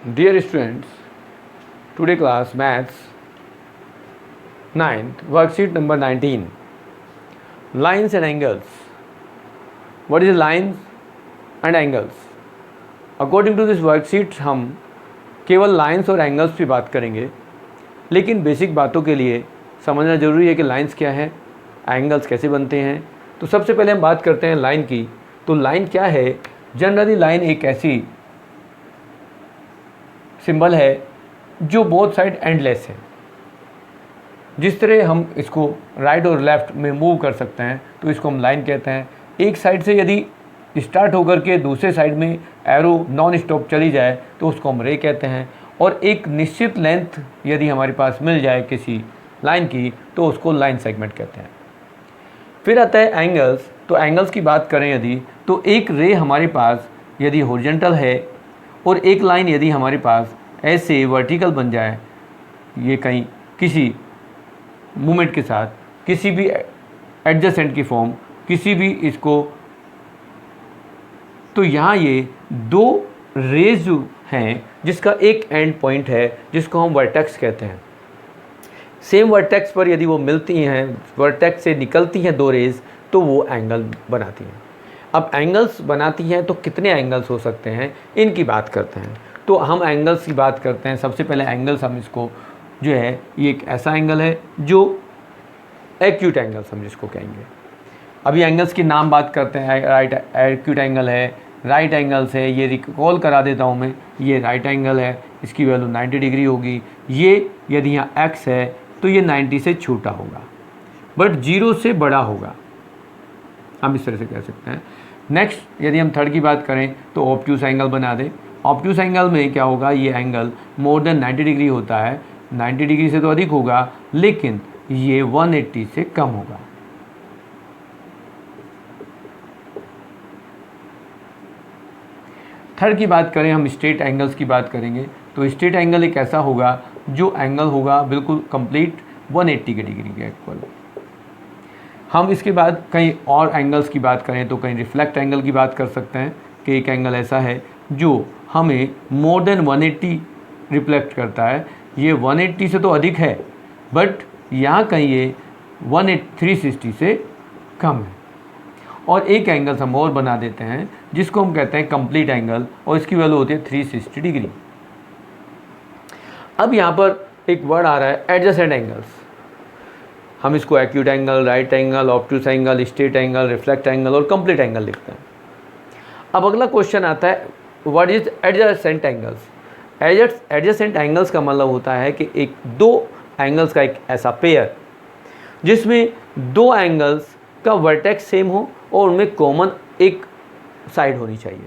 Dear students, today class Maths 9th worksheet number 19, lines and angles. What is lines and angles? According to this worksheet हम केवल lines और angles की बात करेंगे, लेकिन basic बातों के लिए समझना ज़रूरी है कि लाइन्स क्या है, एंगल्स कैसे बनते हैं। तो सबसे पहले हम बात करते हैं लाइन की। तो लाइन क्या है? जनरली लाइन एक ऐसी सिंबल है जो बोथ साइड एंडलेस है। जिस तरह हम इसको राइट और लेफ़्ट में मूव कर सकते हैं तो इसको हम लाइन कहते हैं। एक साइड से यदि स्टार्ट होकर के दूसरे साइड में एरो नॉन स्टॉप चली जाए तो उसको हम रे कहते हैं। और एक निश्चित लेंथ यदि हमारे पास मिल जाए किसी लाइन की तो उसको लाइन सेगमेंट कहते हैं। फिर आता है एंगल्स। तो एंगल्स की बात करें यदि, तो एक रे हमारे पास यदि हॉरिजॉन्टल है और एक लाइन यदि हमारे पास ऐसे वर्टिकल बन जाए, ये कहीं किसी मूवमेंट के साथ किसी भी एडजेसेंट की फॉर्म किसी भी इसको, तो यहाँ ये दो रेज जो हैं जिसका एक एंड पॉइंट है जिसको हम वर्टेक्स कहते हैं। सेम वर्टेक्स पर यदि वो मिलती हैं, वर्टेक्स से निकलती हैं दो रेज, तो वो एंगल बनाती हैं। अब एंगल्स बनाती हैं तो कितने एंगल्स हो सकते हैं, इनकी बात करते हैं। तो हम एंगल्स की बात करते हैं। सबसे पहले एंगल्स हम इसको जो है, ये एक ऐसा एंगल है जो एक्यूट एंगल्स हम जिसको कहेंगे। अभी एंगल्स के नाम बात करते हैं। राइट एक्यूट एंगल है, राइट एंगल्स है, ये रिकॉल करा देता हूँ मैं। ये राइट एंगल है, इसकी वैल्यू 90 डिग्री होगी। ये यदि यहाँ x है तो ये 90 से छोटा होगा बट 0 से बड़ा होगा, हम इस तरह से कह सकते हैं। नेक्स्ट यदि हम थर्ड की बात करें तो ऑब्ट्यूस एंगल बना दें। ऑब्ट्यूस एंगल में क्या होगा, ये एंगल मोर देन 90 डिग्री होता है, 90 डिग्री से तो अधिक होगा लेकिन ये 180 से कम होगा। थर्ड की बात करें, हम स्ट्रेट एंगल्स की बात करेंगे। तो स्ट्रेट एंगल एक ऐसा होगा जो एंगल होगा बिल्कुल कंप्लीट 180 के डिग्री के इक्वल। हम इसके बाद कई और एंगल्स की बात करें तो कहीं रिफ्लेक्ट एंगल की बात कर सकते हैं कि एक एंगल ऐसा है जो हमें मोर देन 180 रिफ्लेक्ट करता है। ये 180 से तो अधिक है बट यहाँ कहीं ये 360 से कम है। और एक एंगल हम और बना देते हैं जिसको हम कहते हैं कंप्लीट एंगल, और इसकी वैल्यू होती है 360 डिग्री। अब यहाँ पर एक वर्ड आ रहा है एडजेसेंट एंगल्स। हम इसको acute angle, right angle, obtuse angle, straight angle, reflect angle और कंप्लीट एंगल लिखते हैं। अब अगला क्वेश्चन आता है what is adjacent angles. Adjacent angles का मतलब होता है कि एक दो एंगल्स का एक ऐसा पेयर जिसमें दो एंगल्स का वर्टेक्स सेम हो और उनमें कॉमन एक साइड होनी चाहिए।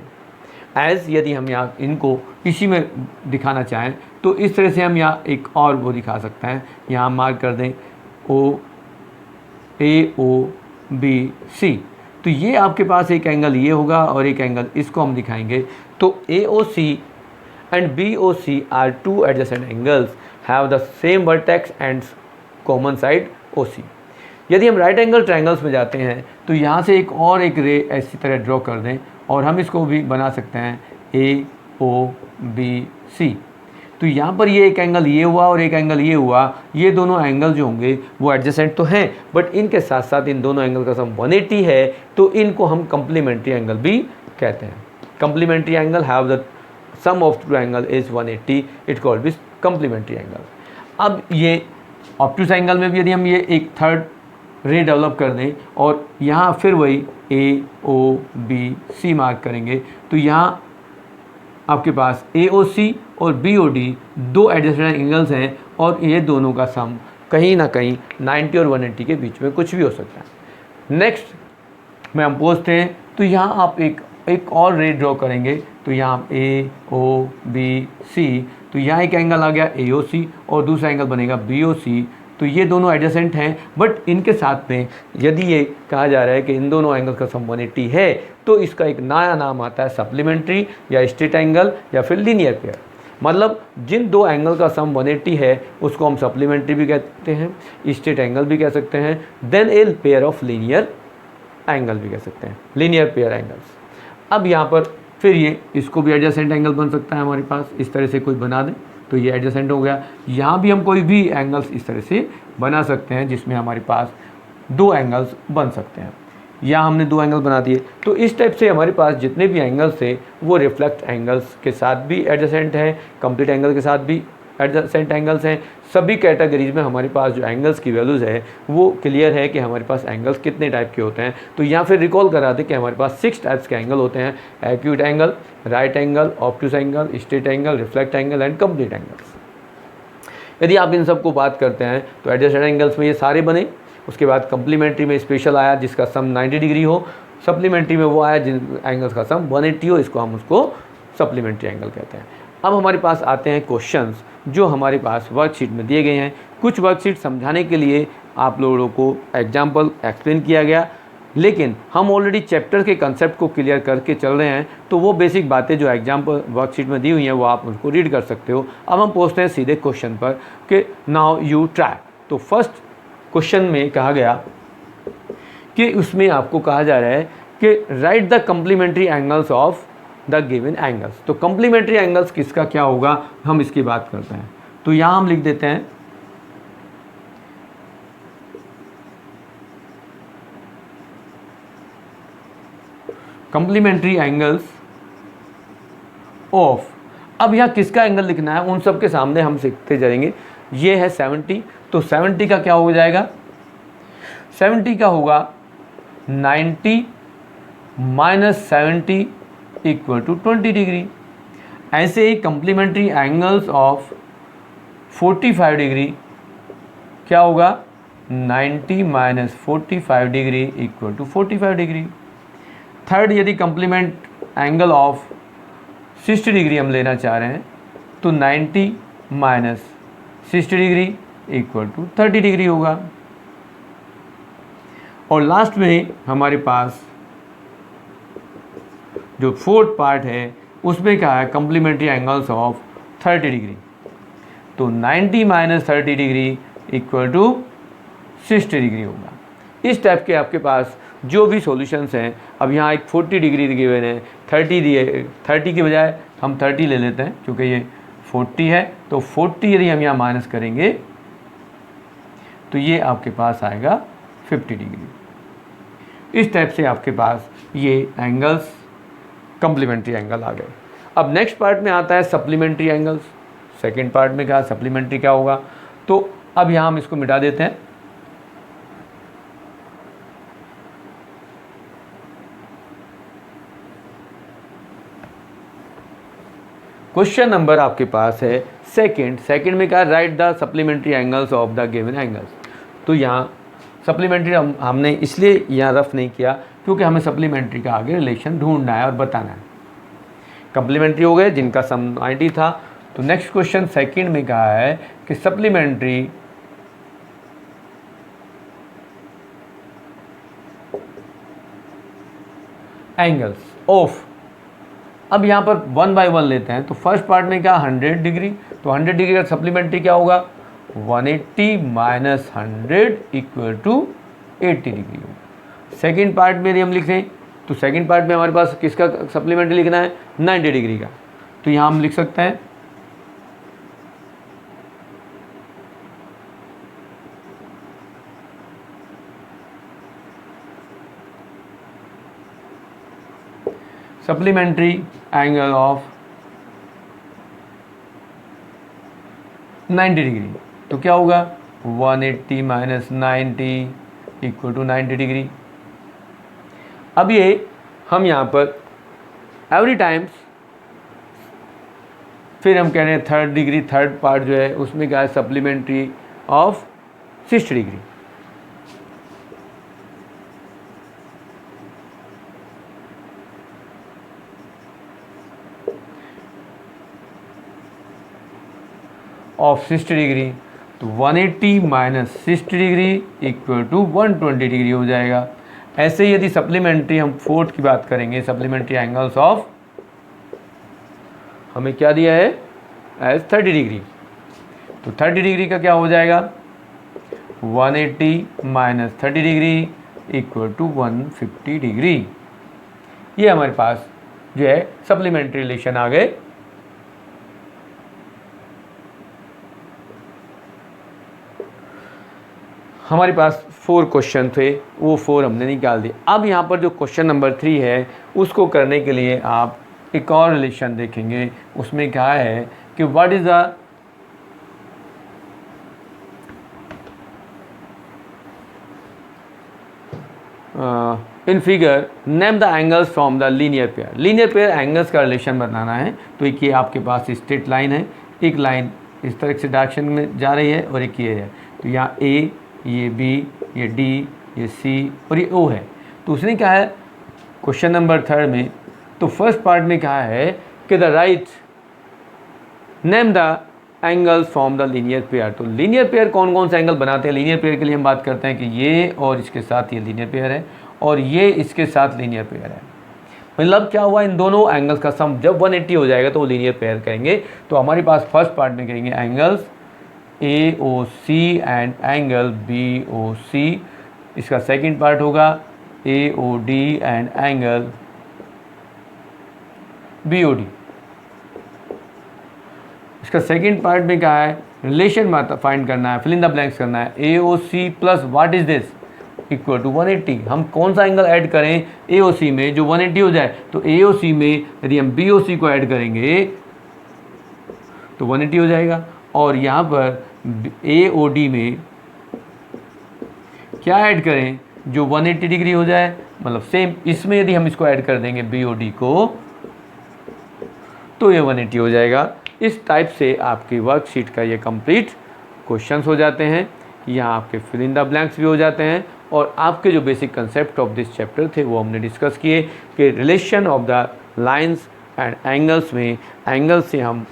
एज यदि हम यहाँ इनको इसी में दिखाना चाहें तो इस तरह से हम यहाँ एक और वो दिखा सकते हैं। यहाँ मार्क कर दें AOBC। तो ये आपके पास एक एंगल ये होगा और एक एंगल इसको हम दिखाएंगे। तो AOC and BOC are two adjacent angles have the same vertex and common side OC। यदि हम राइट एंगल ट्रायंगल्स में जाते हैं तो यहाँ से एक और एक रे ऐसी तरह ड्रॉ कर दें और हम इसको भी बना सकते हैं AOBC। तो यहाँ पर ये एक एंगल ये हुआ और एक एंगल ये हुआ। ये दोनों एंगल जो होंगे वो एडजेसेंट तो हैं बट इनके साथ साथ इन दोनों एंगल का सम 180 है, तो इनको हम कम्प्लीमेंट्री एंगल भी कहते हैं। Complementary angle have the sum of two angle is 180, it called be complementary angle. अब ये ऑब्ट्यूस एंगल में भी यदि हम ये एक थर्ड रे डेवलप कर दें और यहाँ फिर वही AOBC मार्क करेंगे, तो यहाँ आपके पास AOC और BOD दो एडजेसेंट एंगल्स हैं और ये दोनों का सम कहीं ना कहीं 90 और 180 के बीच में कुछ भी हो सकता है। नेक्स्ट में हम पूछते हैं, तो यहाँ आप एक और रे ड्रॉ करेंगे। तो यहाँ AOBC, तो यहाँ एक एंगल आ गया AOC और दूसरा एंगल बनेगा BOC। तो ये दोनों एडजेसेंट हैं बट इनके साथ में यदि ये कहा जा रहा है कि इन दोनों एंगल का सम 180 है तो इसका एक नया नाम आता है सप्लीमेंट्री या स्ट्रेट एंगल या फिर लीनियर पेयर। मतलब जिन दो एंगल का सम 180 है उसको हम सप्लीमेंट्री भी कहते हैं, स्ट्रेट एंगल भी कह सकते हैं, then a pair of linear angle भी कह सकते हैं, लीनियर पेयर एंगल्स। अब यहाँ पर फिर ये इसको भी एडजेसेंट एंगल बन सकता है हमारे पास, इस तरह से कोई बना दें तो ये एडजेसेंट हो गया। यहाँ भी हम कोई भी एंगल्स इस तरह से बना सकते हैं जिसमें हमारे पास दो एंगल्स बन सकते हैं। यहाँ हमने दो एंगल बना दिए। तो इस टाइप से हमारे पास जितने भी एंगल्स थे वो रिफ्लेक्ट एंगल्स के साथ भी एडजेसेंट है, कंप्लीट एंगल के साथ भी एडजेसेंट एंगल्स हैं। सभी कैटेगरीज में हमारे पास जो एंगल्स की वैल्यूज़ है वो क्लियर है कि हमारे पास एंगल्स कितने टाइप के होते हैं। तो यहाँ फिर रिकॉल करा दें कि हमारे पास 6 टाइप्स के एंगल होते हैं: acute angle, right angle, obtuse angle, straight angle, reflect angle and complete angles. यदि आप इन सबको बात करते हैं तो एडजेसेंट एंगल्स में ये सारे बने। उसके बाद कम्प्लीमेंट्री में स्पेशल आया जिसका सम 90 डिग्री हो, सप्लीमेंट्री में वो आया जिन एंगल्स का सम 180 हो, इसको हम उसको सप्लीमेंट्री एंगल कहते हैं। अब हमारे पास आते हैं क्वेश्चंस जो हमारे पास वर्कशीट में दिए गए हैं। कुछ वर्कशीट समझाने के लिए आप लोगों को एग्जाम्पल एक्सप्लेन किया गया, लेकिन हम ऑलरेडी चैप्टर के कंसेप्ट को क्लियर करके चल रहे हैं, तो वो बेसिक बातें जो एग्जाम्पल वर्कशीट में दी हुई हैं वो आप उनको रीड कर सकते हो। अब हम पहुँचते हैं सीधे क्वेश्चन पर कि नाउ यू ट्राई। तो फर्स्ट क्वेश्चन में कहा गया कि उसमें आपको कहा जा रहा है कि write the complementary angles of the given angles. तो कम्प्लीमेंट्री एंगल्स किसका क्या होगा, हम इसकी बात करते हैं। तो यहाँ हम लिख देते हैं कम्प्लीमेंट्री एंगल्स ऑफ। अब यहाँ किसका एंगल लिखना है उन सब के सामने हम सीखते जाएंगे। ये है 70, तो 70 का क्या हो जाएगा, 70 का होगा 90 माइनस 70 इक्वल टू 20 डिग्री। ऐसे ही कम्प्लीमेंट्री एंगल्स ऑफ 45 डिग्री क्या होगा, 90 minus 45 degree equal to 45 degree. Third, यदि कम्प्लीमेंट एंगल ऑफ 60 डिग्री हम लेना चाह रहे हैं तो 90 minus 60 degree equal to 30 degree होगा। और लास्ट में हमारे पास जो फोर्थ पार्ट है उसमें क्या है, कम्प्लीमेंट्री एंगल्स ऑफ 30 डिग्री। तो 90 minus 30 degree equal to 60 degree होगा। इस टाइप के आपके पास जो भी सॉल्यूशंस हैं, अब यहाँ एक 40 डिग्री गिवन है, 30 दिए, 30 के बजाय हम 30 ले लेते हैं क्योंकि ये 40 है। तो 40 यदि हम यहाँ माइनस करेंगे तो ये आपके पास आएगा 50 डिग्री। इस टाइप से आपके पास ये एंगल्स कम्प्लीमेंट्री एंगल आ गए। अब नेक्स्ट पार्ट में आता है सप्लीमेंट्री एंगल्स। सेकेंड पार्ट में क्या सप्लीमेंट्री क्या होगा, तो अब यहाँ हम इसको मिटा देते हैं। क्वेश्चन नंबर आपके पास है सेकंड में क्या, right the supplementary angles of the given angles. तो यहाँ सप्लीमेंट्री हमने इसलिए यहाँ रफ नहीं किया क्योंकि हमें सप्लीमेंट्री का आगे रिलेशन ढूंढना है और बताना है। कम्प्लीमेंट्री हो गए जिनका सम 90 था। तो नेक्स्ट क्वेश्चन सेकंड में कहा है कि सप्लीमेंट्री एंगल्स ऑफ। अब यहाँ पर 1 बाय 1 लेते हैं। तो फर्स्ट पार्ट में क्या 100 डिग्री, तो 100 डिग्री का सप्लीमेंट्री क्या होगा, 180 माइनस 100 इक्वल टू 80 डिग्री होगा। सेकेंड पार्ट में यदि हम लिखें तो सेकेंड पार्ट में हमारे पास किसका सप्लीमेंट्री लिखना है, 90 डिग्री का। तो यहाँ हम लिख सकते हैं सप्लीमेंट्री एंगल ऑफ 90 डिग्री। तो क्या होगा 180 माइनस 90 इक्वल टू 90 डिग्री। अब ये हम यहाँ पर एवरी टाइम्स फिर हम कह रहे हैं थर्ड डिग्री, थर्ड पार्ट जो है उसमें क्या है supplementary of 60 degree. Of 60 degree, तो 180 minus 60 degree equal to 120 degree हो जाएगा। ऐसे ही यदि सप्लीमेंट्री हम फोर्थ की बात करेंगे, सप्लीमेंट्री एंगल्स ऑफ हमें क्या दिया है एज 30 डिग्री। तो 30 डिग्री का क्या हो जाएगा 180 minus 30 degree equal to 150 degree. ये हमारे पास जो है सप्लीमेंट्री रिलेशन आ गए। हमारे पास 4 क्वेश्चन थे, वो 4 हमने निकाल दिए। अब यहाँ पर जो क्वेश्चन नंबर 3 है उसको करने के लिए आप एक और रिलेशन देखेंगे। उसमें क्या है कि what is the in figure name the angles from the linear pair. Linear pair angles का रिलेशन बनाना है। तो एक ये आपके पास स्ट्रेट लाइन है, एक लाइन इस तरह से डायरेक्शन में जा रही है और एक ये है। तो यहाँ ए, ये बी, ये डी, ये सी और ये ओ है। तो उसने क्या है क्वेश्चन नंबर 3 में, तो फर्स्ट पार्ट में क्या है कि the write name the angles from the linear pair. तो लीनियर पेयर कौन कौन से एंगल बनाते हैं? लीनियर पेयर के लिए हम बात करते हैं कि ये और इसके साथ ये लीनियर पेयर है और ये इसके साथ लीनियर पेयर है। मतलब क्या हुआ, इन दोनों एंगल्स का सम जब 180 हो जाएगा तो वो लीनियर पेयर कहेंगे। तो हमारे पास फर्स्ट पार्ट में कहेंगे angles AOC and angle BOC। इसका सेकंड पार्ट होगा AOD एंड एंगल BOD। इसका सेकंड पार्ट में क्या है, रिलेशन फाइंड करना है, फिल इन द ब्लैंक्स करना है। AOC plus what is this equal to 180। हम कौन सा एंगल ऐड करें AOC में जो 180 हो जाए? तो AOC में यदि हम BOC को ऐड करेंगे तो 180 हो जाएगा। और यहाँ पर AOD में क्या ऐड करें जो 180 डिग्री हो जाए? मतलब सेम इसमें यदि हम इसको ऐड कर देंगे BOD को तो ये 180 हो जाएगा। इस टाइप से आपकी वर्कशीट का ये कंप्लीट क्वेश्चंस हो जाते हैं। यहाँ आपके फिल इन द ब्लैंक्स भी हो जाते हैं और आपके जो basic concept of this chapter थे वो हमने डिस्कस किए कि relation of the lines and angles में एंगल से हम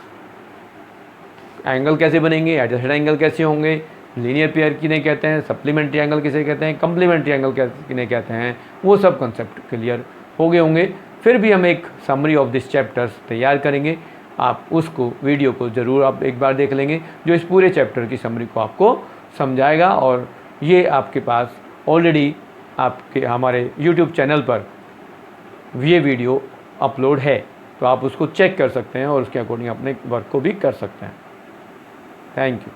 एंगल कैसे बनेंगे, एडजस्टेड एंगल कैसे होंगे, लीनियर पेयर किन्हें कहते हैं, सप्लीमेंट्री एंगल किसे कहते हैं, कम्प्लीमेंट्री एंगल किन्हें कहते हैं, वो सब कंसेप्ट क्लियर हो गए होंगे। फिर भी हम एक समरी ऑफ दिस चैप्टर्स तैयार करेंगे। आप उसको वीडियो को ज़रूर आप एक बार देख लेंगे जो इस पूरे चैप्टर की समरी को आपको समझाएगा। और ये आपके पास ऑलरेडी आपके हमारे YouTube चैनल पर ये वीडियो अपलोड है, तो आप उसको चेक कर सकते हैं और उसके अकॉर्डिंग अपने वर्क को भी कर सकते हैं। Thank you.